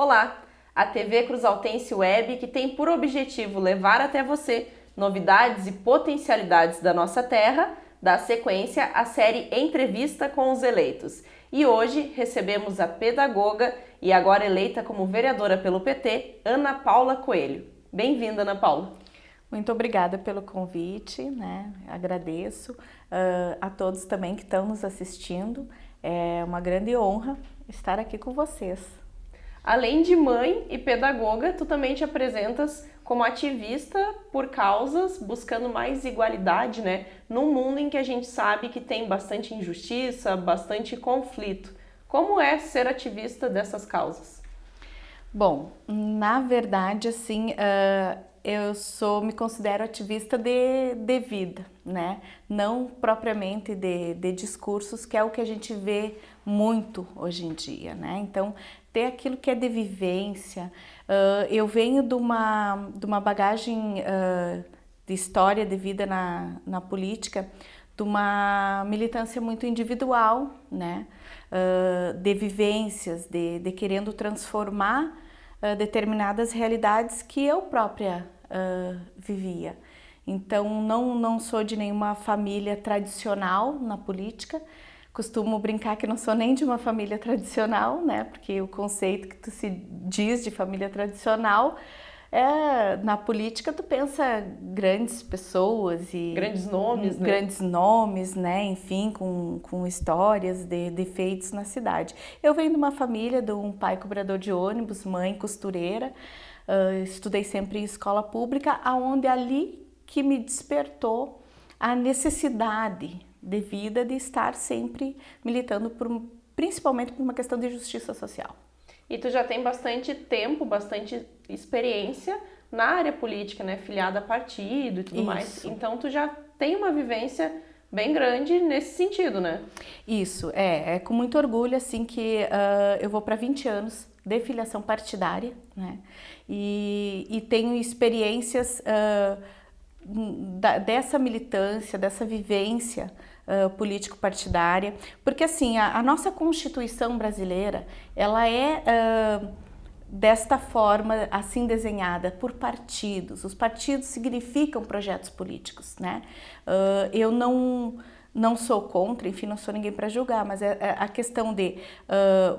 Olá! A TV Cruzaltense Web, que tem por objetivo levar até você novidades e potencialidades da nossa terra, dá sequência à série Entrevista com os Eleitos. E hoje recebemos a pedagoga e agora eleita como vereadora pelo PT, Ana Paula Coelho. Bem-vinda, Ana Paula. Muito obrigada pelo convite, né? Agradeço a todos também que estão nos assistindo. É uma grande honra estar aqui com vocês. Além de mãe e pedagoga, tu também te apresentas como ativista por causas buscando mais igualdade, né? Num mundo em que a gente sabe que tem bastante injustiça, bastante conflito. Como é ser ativista dessas causas? Bom, na verdade, assim, me considero ativista de vida, né? Não propriamente de discursos, que é o que a gente vê muito hoje em dia, né? Então, ter aquilo que é de vivência. Eu venho de uma bagagem de história de vida na política, de uma militância muito individual, né? De vivências, de querendo transformar determinadas realidades que eu própria vivia. Então, não sou de nenhuma família tradicional na política. Costumo brincar que não sou nem de uma família tradicional, né? Porque o conceito que tu se diz de família tradicional na política tu pensa grandes pessoas e grandes nomes, né? Enfim, com histórias de feitos na cidade. Eu venho de uma família de um pai cobrador de ônibus, mãe costureira. Estudei sempre em escola pública, aonde ali que me despertou a necessidade de vida de estar sempre militando principalmente por uma questão de justiça social. E tu já tem bastante tempo, bastante experiência na área política, né? Filiada a partido e tudo mais. Então tu já tem uma vivência bem grande nesse sentido, né? Isso, é com muito orgulho assim que eu vou para 20 anos de filiação partidária, né? E tenho experiências dessa militância, dessa vivência político-partidária, porque assim, a nossa Constituição brasileira, ela é desta forma, assim desenhada, por partidos. Os partidos significam projetos políticos, né? Eu não sou contra, enfim, não sou ninguém para julgar, mas a questão de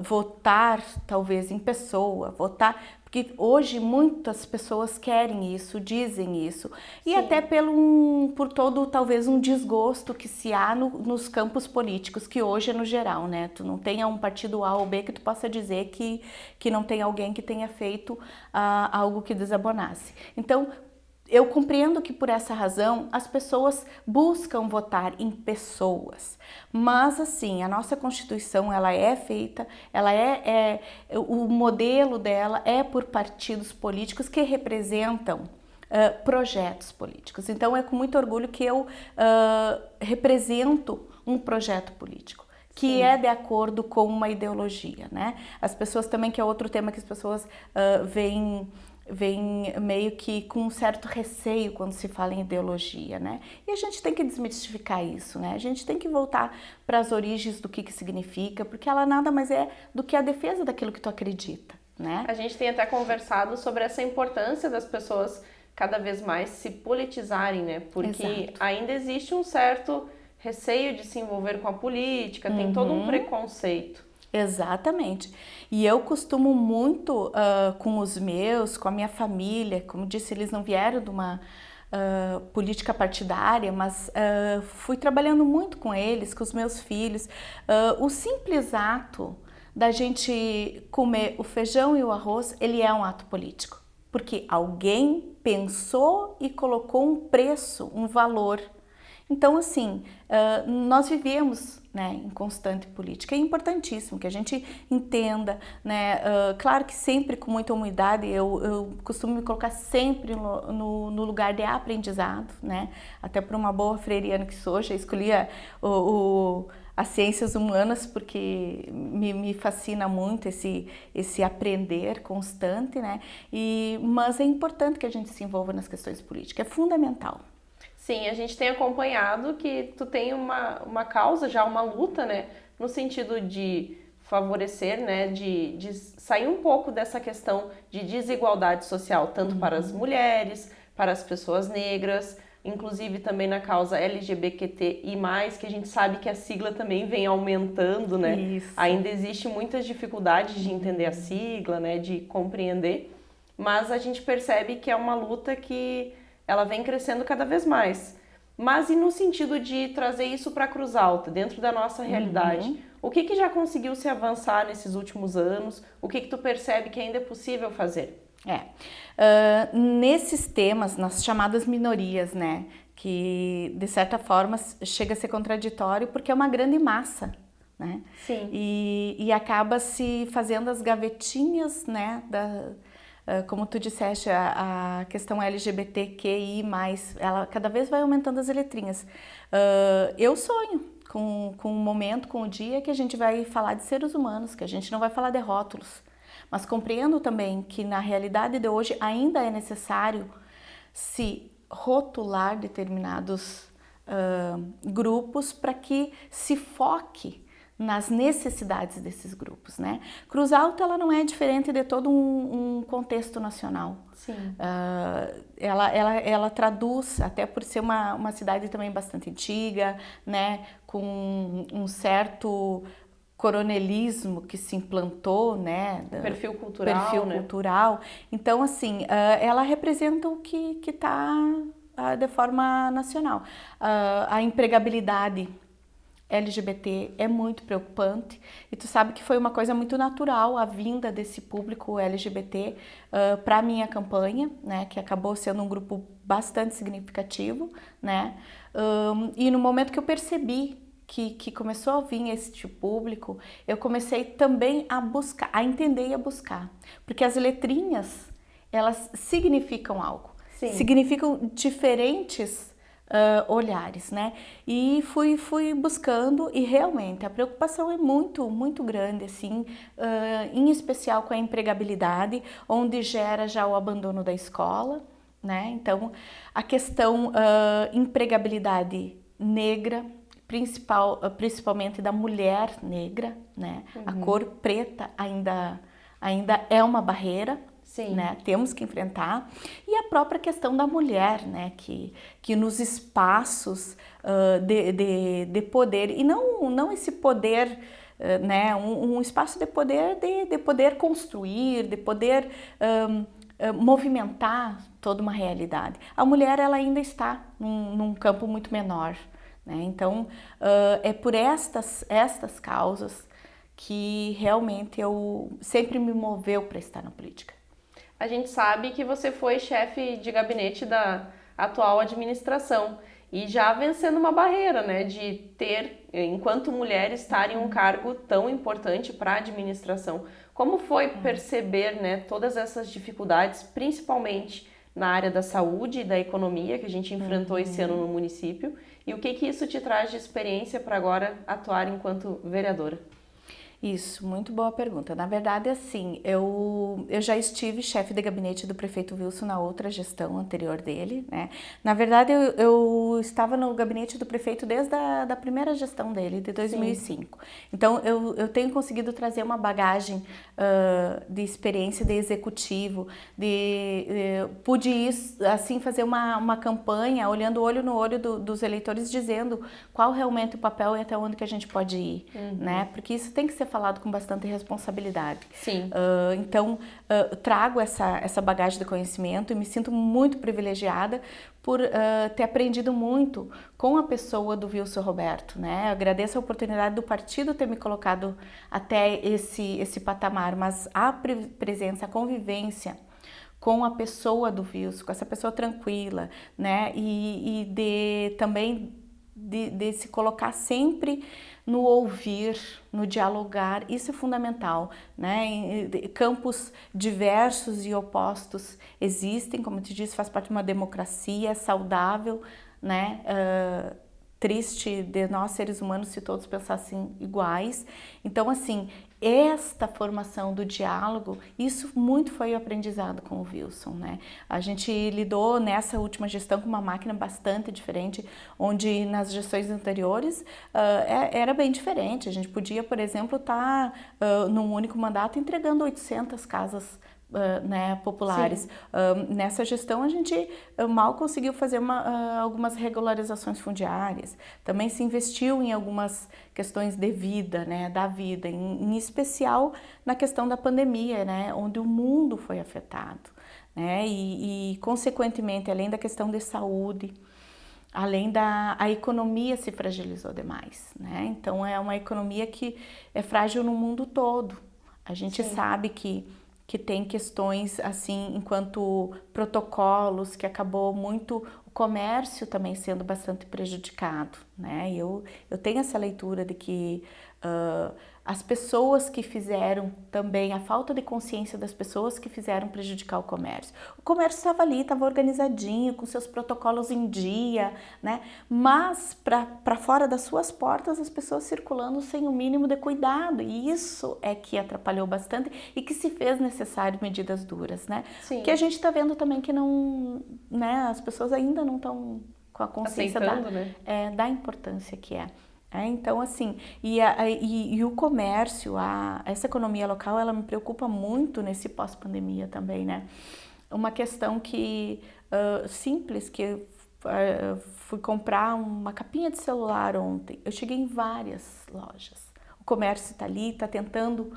votar, talvez, em pessoa, votar... Porque hoje muitas pessoas querem isso, dizem isso, e até por todo, talvez, um desgosto que se há nos campos políticos, que hoje é no geral, né? Tu não tenha um partido A ou B que tu possa dizer que não tem alguém que tenha feito algo que desabonasse. Então, eu compreendo que por essa razão as pessoas buscam votar em pessoas, mas assim, a nossa Constituição ela é feita, o modelo dela é por partidos políticos que representam projetos políticos. Então é com muito orgulho que eu represento um projeto político que é de acordo com uma ideologia, né? As pessoas também, que é outro tema que as pessoas veem meio que com um certo receio quando se fala em ideologia, né? E a gente tem que desmistificar isso, né? A gente tem que voltar para as origens do que significa, porque ela nada mais é do que a defesa daquilo que tu acredita, né? A gente tem até conversado sobre essa importância das pessoas cada vez mais se politizarem, né? Porque ainda existe um certo receio de se envolver com a política, tem todo um preconceito. Exatamente. E eu costumo muito com a minha família, como disse, eles não vieram de uma política partidária, mas fui trabalhando muito com eles, com os meus filhos. O simples ato da gente comer o feijão e o arroz, ele é um ato político, porque alguém pensou e colocou um preço, um valor. Então, assim, nós vivemos, né, em constante política. É importantíssimo que a gente entenda, né? Claro que sempre com muita humildade, eu costumo me colocar sempre no lugar de aprendizado, né? Até por uma boa freiriana que sou, já escolhi as ciências humanas porque me fascina muito esse aprender constante, né? Mas é importante que a gente se envolva nas questões políticas, é fundamental. Sim, a gente tem acompanhado que tu tem uma causa, já uma luta, né? No sentido de favorecer, né, de sair um pouco dessa questão de desigualdade social, tanto para as mulheres, para as pessoas negras, inclusive também na causa LGBTI+, que a gente sabe que a sigla também vem aumentando, né? Isso. Ainda existe muitas dificuldades de entender a sigla, né, de compreender, mas a gente percebe que é uma luta que ela vem crescendo cada vez mais. Mas e no sentido de trazer isso para Cruz Alta, dentro da nossa realidade? O que já conseguiu se avançar nesses últimos anos? O que tu percebe que ainda é possível fazer? Nesses temas, nas chamadas minorias, né, que de certa forma chega a ser contraditório porque é uma grande massa, né? Sim. E acaba se fazendo as gavetinhas, né, como tu disseste, a questão LGBTQI+, ela cada vez vai aumentando as letrinhas. Eu sonho com um momento, com o dia que a gente vai falar de seres humanos, que a gente não vai falar de rótulos. Mas compreendo também que na realidade de hoje ainda é necessário se rotular determinados grupos para que se foque nas necessidades desses grupos, né? Cruz Alta ela não é diferente de todo um contexto nacional. Sim. Ela traduz, até por ser uma cidade também bastante antiga, né? Com um certo coronelismo que se implantou, né? Perfil cultural, né? Cultural. Então, assim, ela representa o que está de forma nacional. A empregabilidade LGBT é muito preocupante e tu sabe que foi uma coisa muito natural a vinda desse público LGBT para a minha campanha, né, que acabou sendo um grupo bastante significativo, né, e no momento que eu percebi que começou a vir esse público, eu comecei também a buscar, a entender e a buscar, porque as letrinhas, elas significam algo, Sim. Significam diferentes olhares, né? E fui buscando e realmente a preocupação é muito grande, assim, em especial com a empregabilidade, onde gera já o abandono da escola, né? Então, a questão empregabilidade negra, principalmente da mulher negra, né? Uhum. A cor preta ainda é uma barreira. Sim. Né? Temos que enfrentar. E a própria questão da mulher, né? Que nos espaços de poder, e não esse poder, né? Um espaço de poder construir, de poder movimentar toda uma realidade. A mulher ela ainda está num campo muito menor. Né? Então, é por estas causas que realmente eu sempre me moveu para estar na política. A gente sabe que você foi chefe de gabinete da atual administração e já vencendo uma barreira, né, de ter, enquanto mulher, estar em um cargo tão importante para a administração. Como foi perceber, né, todas essas dificuldades, principalmente na área da saúde e da economia que a gente enfrentou esse ano no município, e o que isso te traz de experiência para agora atuar enquanto vereadora? Isso, muito boa pergunta. Na verdade, assim, eu já estive chefe de gabinete do prefeito Wilson na outra gestão anterior dele, né? Na verdade, eu estava no gabinete do prefeito desde a primeira gestão dele, de 2005. Sim. Então, eu tenho conseguido trazer uma bagagem de experiência de executivo, pude assim, fazer uma campanha, olhando olho no olho dos eleitores, dizendo qual realmente o papel e até onde que a gente pode ir, né? Porque isso tem que ser falado com bastante responsabilidade. Sim. Então, trago essa bagagem de conhecimento e me sinto muito privilegiada por ter aprendido muito com a pessoa do Wilson Roberto, né? Agradeço a oportunidade do partido ter me colocado até esse patamar, mas a presença, a convivência com a pessoa do Wilson, com essa pessoa tranquila, né? E também de se colocar sempre no ouvir, no dialogar, isso é fundamental, né? Campos diversos e opostos existem, como eu te disse, faz parte de uma democracia saudável, né? Triste de nós seres humanos se todos pensassem iguais. Então, assim, esta formação do diálogo, isso muito foi aprendizado com o Wilson, né? A gente lidou nessa última gestão com uma máquina bastante diferente, onde nas gestões anteriores era bem diferente. A gente podia, por exemplo, estar num único mandato entregando 800 casas né, populares. Nessa gestão a gente mal conseguiu fazer algumas regularizações fundiárias. Também se investiu em algumas questões de vida, né, da vida, em especial na questão da pandemia, né, onde o mundo foi afetado, né, e consequentemente, além da questão de saúde, além a economia se fragilizou demais, né? Então é uma economia que é frágil no mundo todo. A gente sabe que tem questões assim, enquanto protocolos, que acabou muito o comércio também sendo bastante prejudicado, né? Eu tenho essa leitura de que as pessoas que fizeram também, a falta de consciência das pessoas que fizeram prejudicar o comércio. O comércio estava ali, estava organizadinho, com seus protocolos em dia, né? Mas para fora das suas portas, as pessoas circulando sem o mínimo de cuidado. E isso é que atrapalhou bastante e que se fez necessário medidas duras, né? Sim. Porque a gente está vendo também que não, né? As pessoas ainda não estão com a consciência da importância que é. Então, assim, e o comércio, essa economia local, ela me preocupa muito nesse pós-pandemia também, né? Uma questão que, simples, que eu fui comprar uma capinha de celular ontem. Eu cheguei em várias lojas. O comércio está ali, está tentando,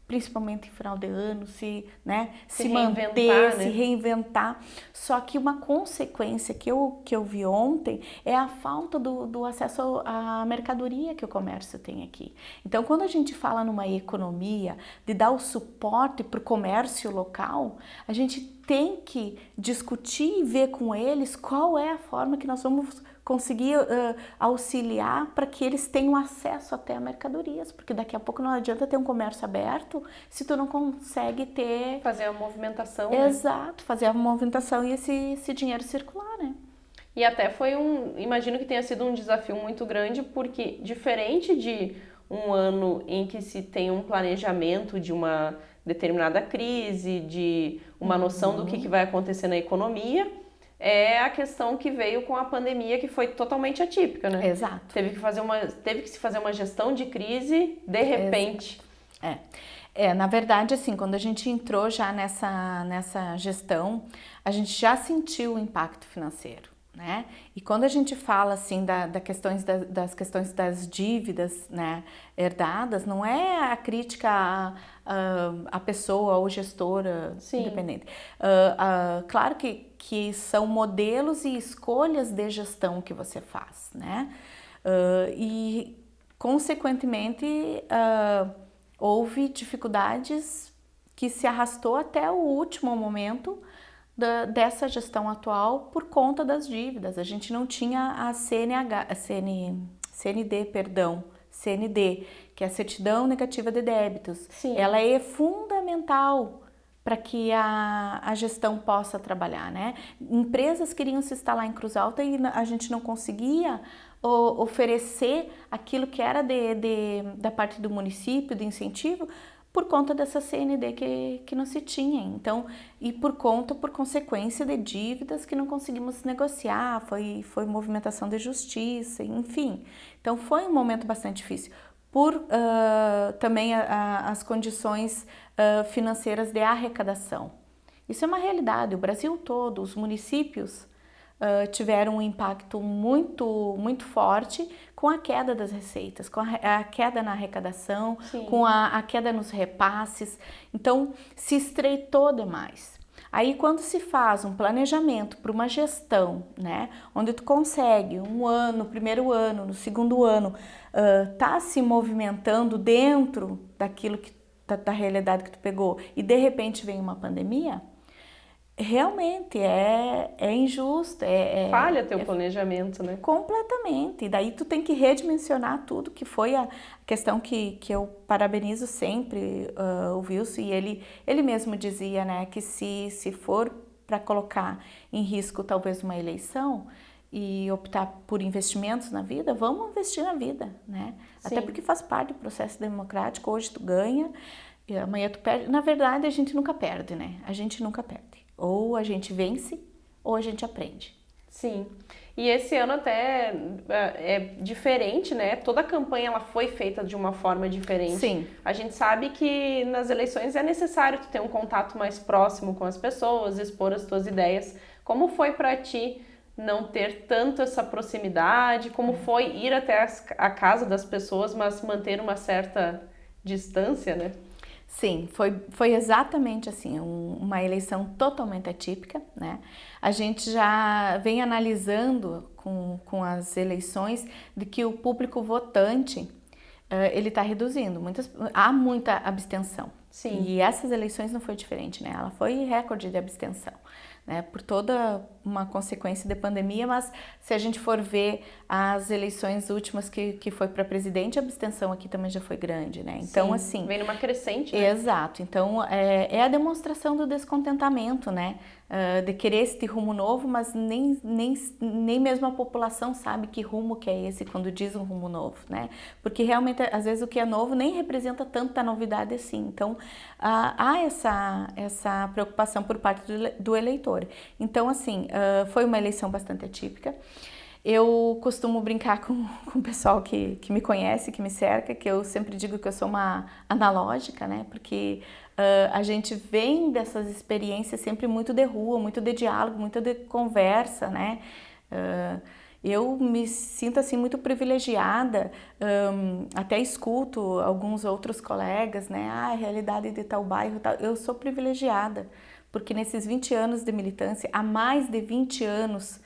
principalmente em final de ano, se manter, se reinventar. Só que uma consequência que eu vi ontem é a falta do acesso à mercadoria que o comércio tem aqui. Então, quando a gente fala numa economia, de dar o suporte para o comércio local, a gente tem que discutir e ver com eles qual é a forma que nós vamos conseguir auxiliar para que eles tenham acesso até a mercadorias, porque daqui a pouco não adianta ter um comércio aberto se tu não consegue ter... Fazer a movimentação, Exato, fazer a movimentação e esse dinheiro circular, né? E até foi imagino que tenha sido um desafio muito grande, porque diferente de um ano em que se tem um planejamento de uma determinada crise, de uma noção do que vai acontecer na economia, é a questão que veio com a pandemia, que foi totalmente atípica, né? Exato. Teve que se fazer uma gestão de crise de repente. Na verdade, assim, quando a gente entrou já nessa gestão, a gente já sentiu o impacto financeiro, né? E quando a gente fala, assim, das questões das dívidas, né, herdadas, não é a crítica à pessoa ou gestora independente. Claro que são modelos e escolhas de gestão que você faz, né? E, consequentemente, houve dificuldades que se arrastou até o último momento dessa gestão atual por conta das dívidas. A gente não tinha a CND, que é a Certidão Negativa de Débitos. Sim. Ela é fundamental para que a gestão possa trabalhar, né? Empresas queriam se instalar em Cruz Alta e a gente não conseguia oferecer aquilo que era da parte do município, de incentivo, por conta dessa CND que não se tinha. Então, e por consequência de dívidas que não conseguimos negociar, foi movimentação de justiça, enfim. Então, foi um momento bastante difícil. Por também as condições financeiras de arrecadação. Isso é uma realidade. O Brasil todo, os municípios tiveram um impacto muito, muito forte com a queda das receitas, com a queda na arrecadação, com a queda nos repasses. Então, se estreitou demais. Aí, quando se faz um planejamento para uma gestão, né, onde tu consegue no primeiro ano, no segundo ano, tá se movimentando dentro daquilo da realidade que tu pegou, e de repente vem uma pandemia, realmente é injusto. Falha teu planejamento, né? Completamente. E daí tu tem que redimensionar tudo, que foi a questão que eu parabenizo sempre o Wilson, e ele mesmo dizia, né, que se for para colocar em risco talvez uma eleição, e optar por investimentos na vida, vamos investir na vida, né? Até porque faz parte do processo democrático, hoje tu ganha e amanhã tu perde. Na verdade, a gente nunca perde, né? A gente nunca perde. Ou a gente vence, ou a gente aprende. Sim. E esse ano até é diferente, né? Toda a campanha ela foi feita de uma forma diferente. Sim. A gente sabe que nas eleições é necessário tu ter um contato mais próximo com as pessoas, expor as tuas ideias. Como foi para ti não ter tanto essa proximidade? Como foi ir até a casa das pessoas, mas manter uma certa distância, né? Sim, foi exatamente assim, uma eleição totalmente atípica, né? A gente já vem analisando com as eleições de que o público votante, ele está reduzindo, há muita abstenção. Sim. E essas eleições não foi diferente, né? Ela foi recorde de abstenção, né? Por toda uma consequência da pandemia, mas se a gente for ver as eleições últimas que foi para presidente, a abstenção aqui também já foi grande, né? Então, Sim, assim... vem numa crescente, né? Exato. Então, é a demonstração do descontentamento, né? De querer esse rumo novo, mas nem mesmo a população sabe que rumo que é esse quando diz um rumo novo, né? Porque realmente, às vezes, o que é novo nem representa tanta novidade assim. Então, há essa preocupação por parte do eleitor. Então, assim, foi uma eleição bastante atípica. Eu costumo brincar com o pessoal que me conhece, que me cerca, que eu sempre digo que eu sou uma analógica, né? Porque a gente vem dessas experiências sempre muito de rua, muito de diálogo, muito de conversa, né? Eu me sinto assim muito privilegiada, até escuto alguns outros colegas, né? A realidade de tal bairro, tal. Eu sou privilegiada, porque nesses 20 anos de militância, há mais de 20 anos...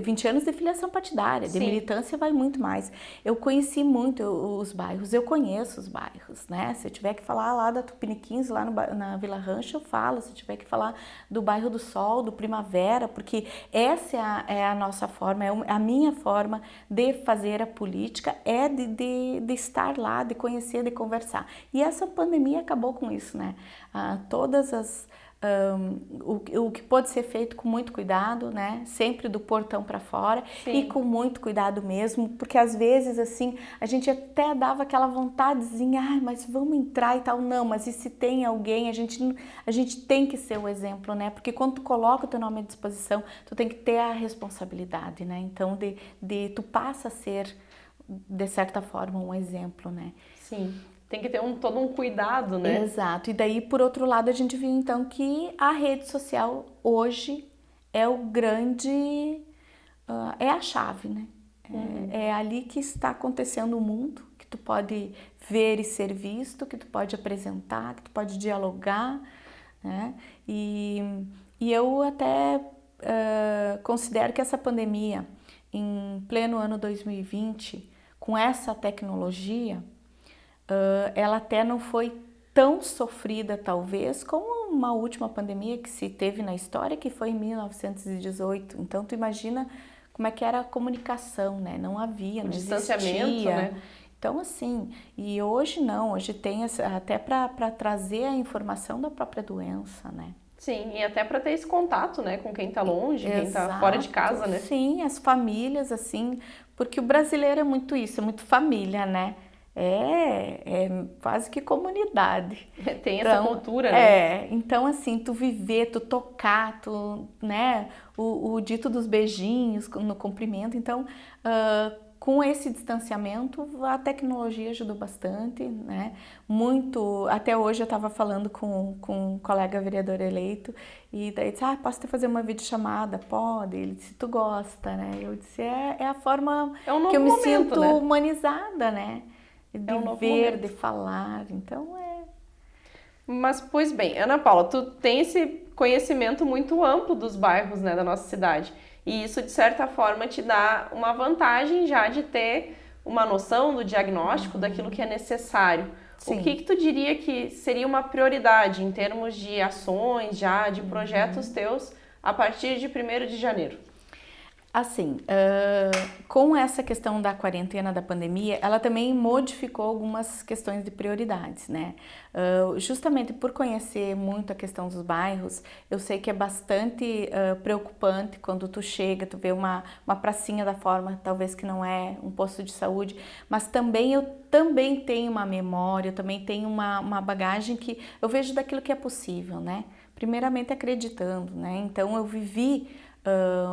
20 anos de filiação partidária, de militância vai muito mais. Eu conheci muito os bairros, eu conheço os bairros, né? Se eu tiver que falar lá da Tupiniquins, lá na Vila Rancho, eu falo. Se eu tiver que falar do bairro do Sol, do Primavera, porque essa é a nossa forma, é a minha forma de fazer a política, é de estar lá, de conhecer, de conversar. E essa pandemia acabou com isso, né? Todas as... o que pode ser feito com muito cuidado, né? Sempre do portão para fora. Sim. E com muito cuidado mesmo, porque às vezes assim a gente até dava aquela vontadezinha, mas vamos entrar e tal. Não, mas e se tem alguém, a gente tem que ser o exemplo, né? Porque quando tu coloca o teu nome à disposição, tu tem que ter a responsabilidade, né? Então tu passa a ser de certa forma um exemplo, né? Sim. Tem que ter todo um cuidado, né? Exato. E daí, por outro lado, a gente viu então que a rede social hoje é o grande... é a chave, né? É ali que está acontecendo o mundo, que tu pode ver e ser visto, que tu pode apresentar, que tu pode dialogar, né? E eu até considero que essa pandemia, em pleno ano 2020, com essa tecnologia... ela até não foi tão sofrida, talvez, como uma última pandemia que se teve na história, que foi em 1918. Então, tu imagina como é que era a comunicação, né? Não havia, não distanciamento, existia. Né? Então, assim, e hoje não, hoje tem até para trazer a informação da própria doença, né? Sim, e até para ter esse contato, né, com quem tá longe, quem tá fora de casa, né? Sim, as famílias, assim, porque o brasileiro é muito isso, é muito família, né? É quase que comunidade. Tem essa cultura, né? Então assim, tu viver, tu tocar, né? O dito dos beijinhos no cumprimento. Então, com esse distanciamento, a tecnologia ajudou bastante, né? Muito, até hoje eu estava falando com um colega vereador eleito e daí disse, posso te fazer uma videochamada? Pode. Ele disse, tu gosta, né? Eu disse, é a forma que eu me sinto, né? Humanizada, né? De ver, de falar, então Mas, pois bem, Ana Paula, tu tem esse conhecimento muito amplo dos bairros, né, da nossa cidade. E isso, de certa forma, te dá uma vantagem já de ter uma noção do diagnóstico daquilo que é necessário. Sim. O que tu diria que seria uma prioridade em termos de ações, já de projetos teus, a partir de 1º de janeiro? Assim, com essa questão da quarentena, da pandemia, ela também modificou algumas questões de prioridades, né? Justamente por conhecer muito a questão dos bairros, eu sei que é bastante preocupante quando tu chega, tu vê uma pracinha da forma, talvez que não é um posto de saúde, mas também eu também tenho uma memória, eu também tenho uma bagagem que eu vejo daquilo que é possível, né? Primeiramente acreditando, né? Então eu vivi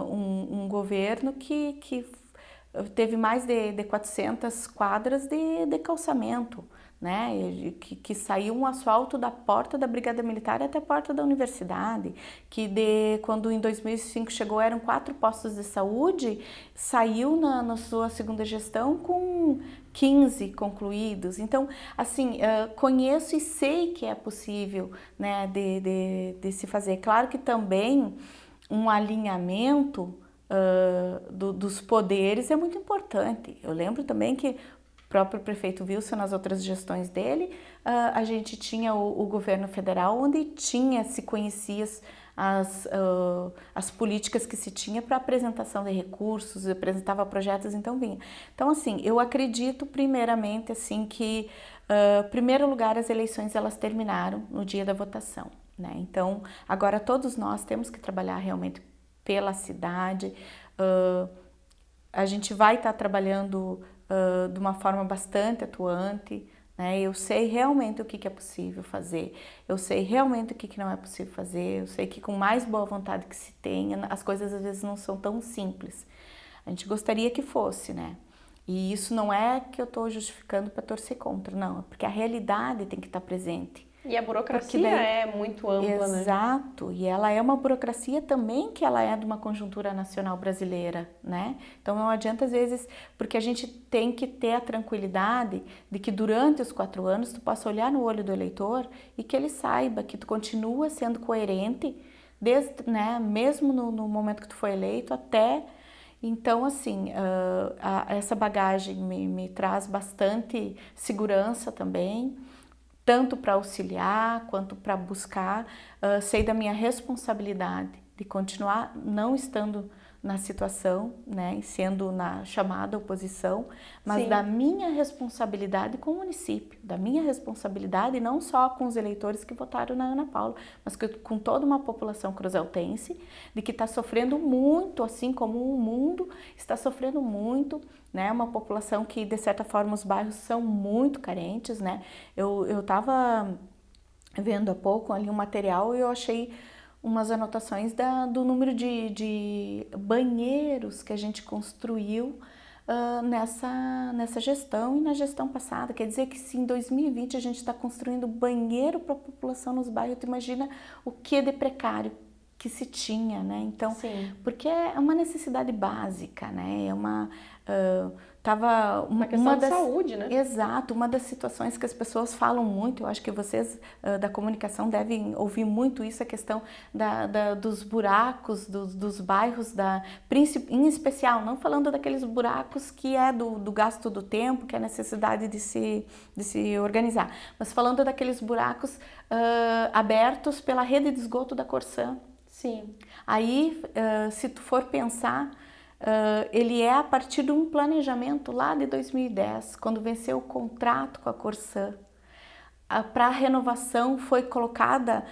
um governo que teve mais de 400 quadras de calçamento, né? Que saiu um asfalto da porta da Brigada Militar até a porta da universidade, quando em 2005 chegou, eram 4 postos de saúde, saiu na sua segunda gestão com 15 concluídos. Então, assim, conheço e sei que é possível, né, de se fazer. Claro que também um alinhamento dos poderes é muito importante. Eu lembro também que o próprio prefeito Wilson, nas outras gestões dele, a gente tinha o governo federal, onde se conhecia as políticas que se tinha para apresentação de recursos, apresentava projetos, então vinha. Então, assim, eu acredito primeiramente assim que, em primeiro lugar, as eleições elas terminaram no dia da votação, né? Então, agora todos nós temos que trabalhar realmente pela cidade. A gente vai estar trabalhando de uma forma bastante atuante, né? Eu sei realmente o que é possível fazer, eu sei realmente o que não é possível fazer, eu sei que com mais boa vontade que se tenha, as coisas às vezes não são tão simples. A gente gostaria que fosse, né? E isso não é que eu estou justificando para torcer contra, não, é porque a realidade tem que estar presente. E a burocracia é muito ampla, né? Exato, e ela é uma burocracia também que ela é de uma conjuntura nacional brasileira, né? Então não adianta às vezes, porque a gente tem que ter a tranquilidade de que durante os 4 anos tu possa olhar no olho do eleitor e que ele saiba que tu continua sendo coerente, desde, né, mesmo no momento que tu foi eleito até... Então, assim, essa bagagem me traz bastante segurança também, tanto para auxiliar quanto para buscar. Sei da minha responsabilidade de continuar não estando na situação, né, sendo na chamada oposição, mas Sim. da minha responsabilidade com o município, da minha responsabilidade não só com os eleitores que votaram na Ana Paula, mas com toda uma população cruzaltense, de que está sofrendo muito, assim como o mundo está sofrendo muito, né, uma população que, de certa forma, os bairros são muito carentes, né. Eu estava vendo há pouco ali um material e eu achei umas anotações do número de banheiros que a gente construiu nessa gestão e na gestão passada. Quer dizer que se em 2020 a gente está construindo banheiro para a população nos bairros, tu imagina o que de precário que se tinha, né? Então, sim, porque é uma necessidade básica, né? É uma uma questão de saúde, né? Exato, uma das situações que as pessoas falam muito, eu acho que vocês da comunicação devem ouvir muito isso, a questão dos buracos, dos bairros, em especial, não falando daqueles buracos que é do gasto do tempo, que é a necessidade de se organizar, mas falando daqueles buracos abertos pela rede de esgoto da Corsã. Sim. Aí, se tu for pensar, ele é a partir de um planejamento lá de 2010, quando venceu o contrato com a Corsã. Para a renovação foi colocada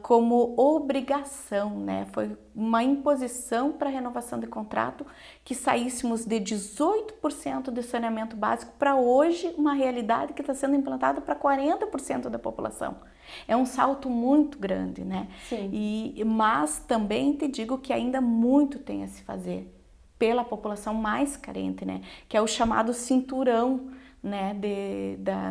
como obrigação, né? Foi uma imposição para a renovação de contrato que saíssemos de 18% de saneamento básico para hoje uma realidade que está sendo implantada para 40% da população. É um salto muito grande, né? Sim. Mas também te digo que ainda muito tem a se fazer pela população mais carente, né? Que é o chamado cinturão, né,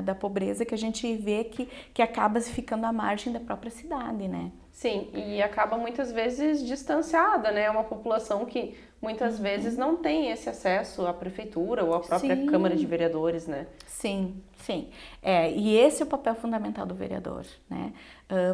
da pobreza, que a gente vê que acaba ficando à margem da própria cidade, né? Sim, e acaba muitas vezes distanciada, né? É uma população que muitas vezes não tem esse acesso à prefeitura ou à própria Sim. Câmara de Vereadores, né? Sim, sim. E esse é o papel fundamental do vereador, né?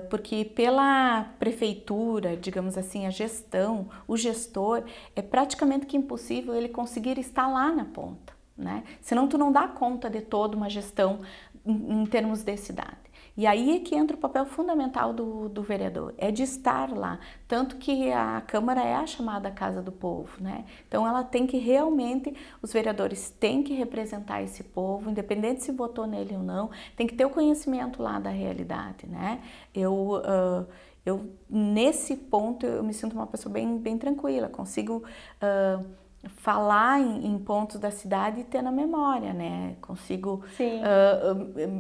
Porque pela prefeitura, digamos assim, a gestão, o gestor, é praticamente que impossível ele conseguir estar lá na ponta, né? Senão tu não dá conta de toda uma gestão em termos de cidade. E aí é que entra o papel fundamental do vereador, é de estar lá. Tanto que a Câmara é a chamada Casa do Povo, né? Então ela tem que realmente, os vereadores têm que representar esse povo, independente se votou nele ou não, tem que ter o conhecimento lá da realidade, né? Nesse ponto, eu me sinto uma pessoa bem tranquila, consigo falar em pontos da cidade e ter na memória, né? Consigo,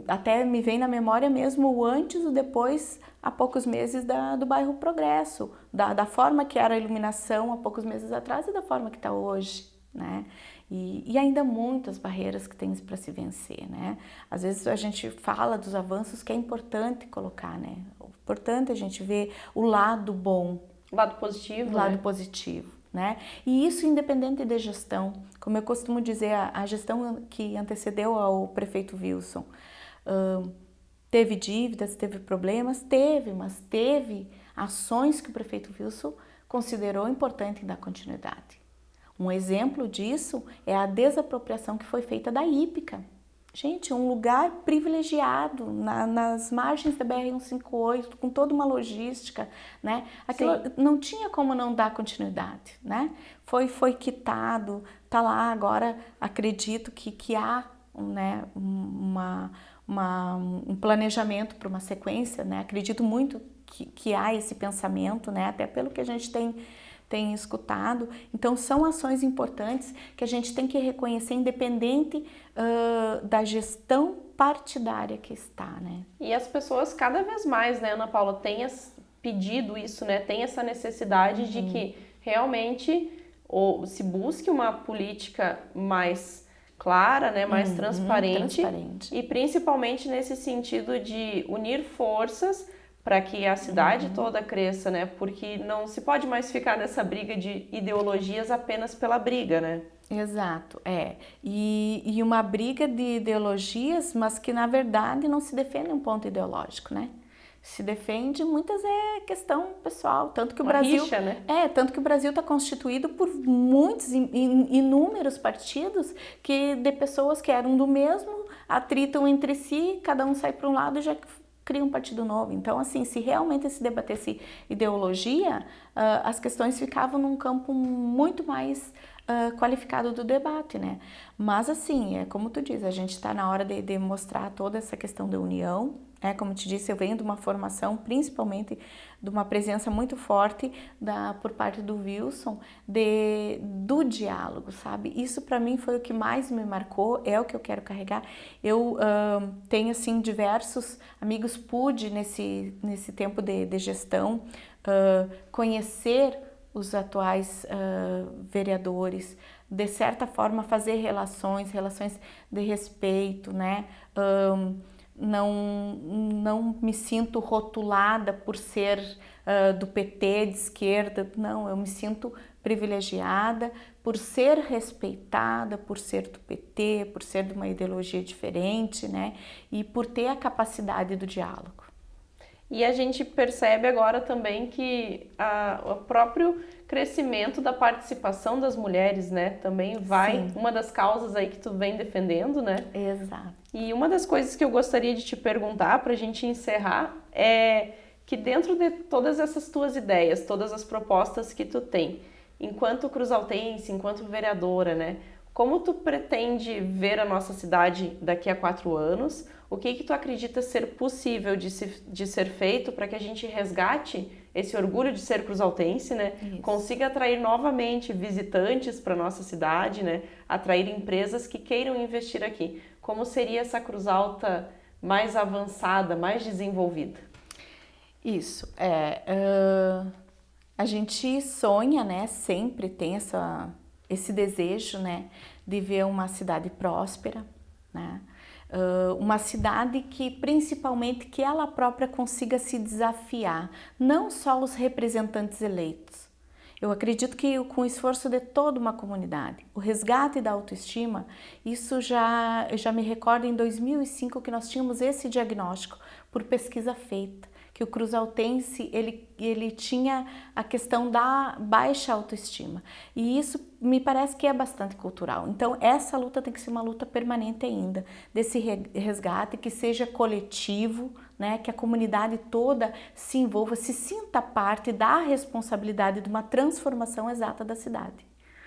até me vem na memória mesmo o antes e o depois, há poucos meses, do bairro Progresso, da forma que era a iluminação há poucos meses atrás e da forma que está hoje, né? E ainda muitas barreiras que tem para se vencer, né? Às vezes a gente fala dos avanços que é importante colocar, né? É importante a gente ver o lado bom. O lado positivo, o lado positivo, né? E isso independente de gestão. Como eu costumo dizer, a gestão que antecedeu ao prefeito Wilson, teve dívidas, teve problemas? Teve, mas teve ações que o prefeito Wilson considerou importante em dar continuidade. Um exemplo disso é a desapropriação que foi feita da Hípica. Gente, um lugar privilegiado nas margens da BR-158, com toda uma logística, né? Aquilo não tinha como não dar continuidade, né? Foi quitado, tá lá agora, acredito que há, né, um planejamento para uma sequência, né? Acredito muito que há esse pensamento, né? Até pelo que a gente tem escutado. Então são ações importantes que a gente tem que reconhecer independente da gestão partidária que está, né? E as pessoas cada vez mais, né, Ana Paula, têm pedido isso, né? Tem essa necessidade de que realmente se busque uma política mais clara, né, mais transparente e principalmente nesse sentido de unir forças para que a cidade toda cresça, né? Porque não se pode mais ficar nessa briga de ideologias apenas pela briga, né? Exato, E uma briga de ideologias, mas que na verdade não se defende um ponto ideológico, né? Se defende, muitas é questão pessoal, tanto que o Brasil rixa, né? Tanto que o Brasil está constituído por muitos, inúmeros partidos de pessoas que eram do mesmo, atritam entre si, cada um sai para um lado e já cria um partido novo. Então, assim, se realmente se debatesse ideologia, as questões ficavam num campo muito mais qualificado do debate, né? Mas, assim, como tu diz, a gente está na hora de mostrar toda essa questão da união. Como te disse, eu venho de uma formação, principalmente de uma presença muito forte por parte do Wilson, do diálogo, sabe? Isso para mim foi o que mais me marcou, é o que eu quero carregar. Eu tenho, assim, diversos amigos, pude nesse tempo de gestão conhecer os atuais vereadores, de certa forma fazer relações de respeito, né? Não me sinto rotulada por ser do PT, de esquerda, não, eu me sinto privilegiada por ser respeitada, por ser do PT, por ser de uma ideologia diferente, né? E por ter a capacidade do diálogo. E a gente percebe agora também que o próprio crescimento da participação das mulheres, né, também vai, uma das causas aí que tu vem defendendo, né? Exato. E uma das coisas que eu gostaria de te perguntar para a gente encerrar é que dentro de todas essas tuas ideias, todas as propostas que tu tem, enquanto cruzaltense, enquanto vereadora, né, como tu pretende ver a nossa cidade daqui a 4 anos? O que tu acredita ser possível de ser feito para que a gente resgate esse orgulho de ser cruzaltense, né? Isso. Consiga atrair novamente visitantes para nossa cidade, né? Atrair empresas que queiram investir aqui. Como seria essa Cruz Alta mais avançada, mais desenvolvida? Isso, a gente sonha, né? Sempre tem esse desejo, né? De ver uma cidade próspera, né? Uma cidade que principalmente que ela própria consiga se desafiar, não só os representantes eleitos. Eu acredito que com o esforço de toda uma comunidade, o resgate da autoestima, isso eu já me recordo em 2005 que nós tínhamos esse diagnóstico por pesquisa feita, que o cruzaltense ele tinha a questão da baixa autoestima. E isso me parece que é bastante cultural. Então essa luta tem que ser uma luta permanente ainda, desse resgate que seja coletivo, né, que a comunidade toda se envolva, se sinta parte da responsabilidade de uma transformação exata da cidade.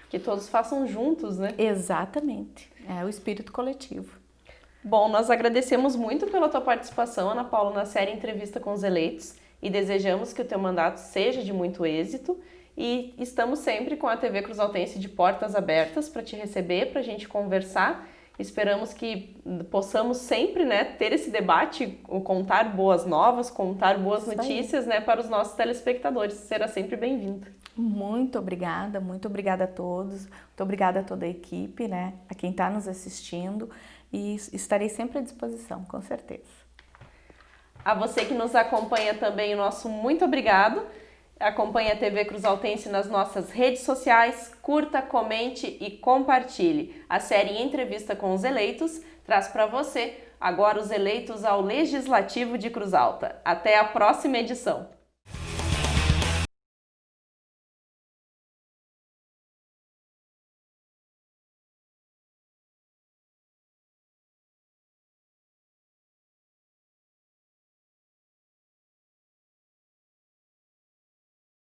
Que todos façam juntos, né? Exatamente, é o espírito coletivo. Bom, nós agradecemos muito pela tua participação, Ana Paula, na série Entrevista com os Eleitos e desejamos que o teu mandato seja de muito êxito e estamos sempre com a TV Cruzaltense de portas abertas para te receber, para a gente conversar. Esperamos que possamos sempre, né, ter esse debate, contar boas novas, contar boas notícias, né, para os nossos telespectadores. Será sempre bem-vindo. Muito obrigada a todos, muito obrigada a toda a equipe, né, a quem está nos assistindo e estarei sempre à disposição, com certeza. A você que nos acompanha também, o nosso muito obrigado. Acompanhe a TV Cruzaltense nas nossas redes sociais, curta, comente e compartilhe. A série Entrevista com os Eleitos traz para você agora os eleitos ao Legislativo de Cruz Alta. Até a próxima edição!